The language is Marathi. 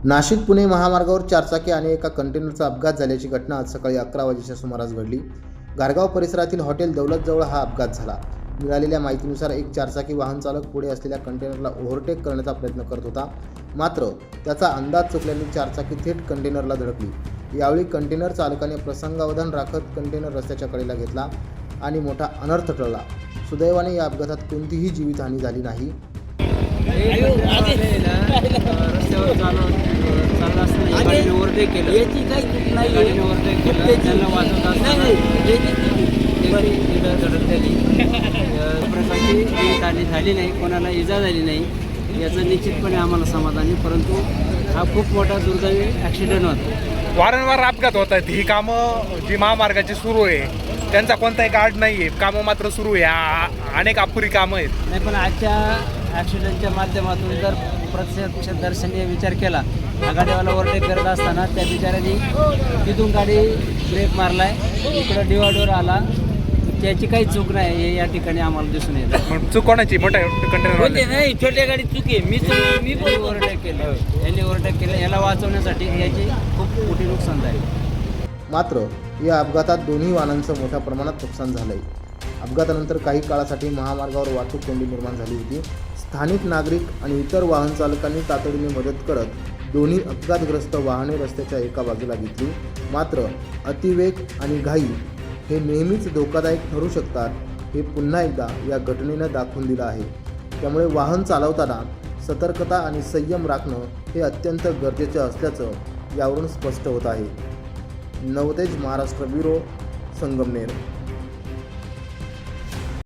नाशिक पुणे महामार्गावर चारचाकी आणि एका कंटेनरचा अपघात झाल्याची घटना आज सकाळी 11 वाजेच्या सुमारास घडली। गारगाव परिसरातील हॉटेल दौलतजवळ हा अपघात झाला। मिळालेल्या माहितीनुसार एक चारचाकी वाहन चालक पुढे असलेल्या कंटेनरला ओव्हरटेक करण्याचा प्रयत्न करत होता, मात्र त्याचा अंदाज चुकल्याने चारचाकी थेट कंटेनरला धडकली। यावेळी कंटेनर चालकाने प्रसंगावधान राखत कंटेनर रस्त्याच्या कडेला घेतला आणि मोठा अनर्थ टळला। सुदैवाने या अपघातात कोणतीही जीवितहानी झाली नाही। रस्त्यावर चालला असताना गाडीने ओव्हरटेक केलं, याची काही चूक नाही, गाडीने ओव्हरटेक केलं, त्यांना वाचवत असताना धडकलेली प्रकारची जीवितहानी झाली नाही, कोणाला इजा झाली नाही, याचं निश्चितपणे आम्हाला समाधान आहे। परंतु हा खूप मोठा दुर्दैवी ॲक्सिडेंट होता। वारंवार अपघात होत आहेत। ही कामं जी महामार्गाची सुरू आहे त्यांचा कोणताही गार्ड नाही आहे, कामं मात्र सुरू आहे, अनेक अपुरी कामं आहेत। नाही, पण आजच्या ॲक्सिडेंटच्या माध्यमातून जर प्रत्यक्षदर्शनीय विचार केला, हा गाडीवाला ओव्हरटेक करत असताना त्या बिचाऱ्याने तिथून गाडी ब्रेक मारलाय, इकडं डिवायडर आला, त्याची काही चूक नाही हे या ठिकाणी आम्हाला दिसून येतं। चूक कोणाची? मोठ्या कंटेनर नाही, छोट्या गाडी चूक आहे, मी ओव्हरटेक केलं, यांनी ओव्हरटेक केलं, याला वाचवण्यासाठी याची खूप मोठी नुकसान झाली। मात्र या अपघातात दोन्ही वाहनांचं मोठ्या प्रमाणात नुकसान झालंय। अपघातानंतर काही काळासाठी महामार्गावर वाहतूक कोंडी निर्माण झाली होती। स्थानिक नागरिक आणि इतर वाहन चालकांनी तातडीने मदत करत दोन्ही अपघातग्रस्त वाहने रस्त्याच्या एका बाजूला घेतली। मात्र अतिवेग आणि घाई हे नेहमीच धोकादायक ठरू शकतात, हे पुन्हा एकदा या घटनेनं दाखवून दिलं आहे। त्यामुळे वाहन चालवताना सतर्कता आणि संयम राखणं हे अत्यंत गरजेचं असल्याचं यावरून स्पष्ट होत आहे। नवतेज महाराष्ट्र ब्युरो, संगमनेर।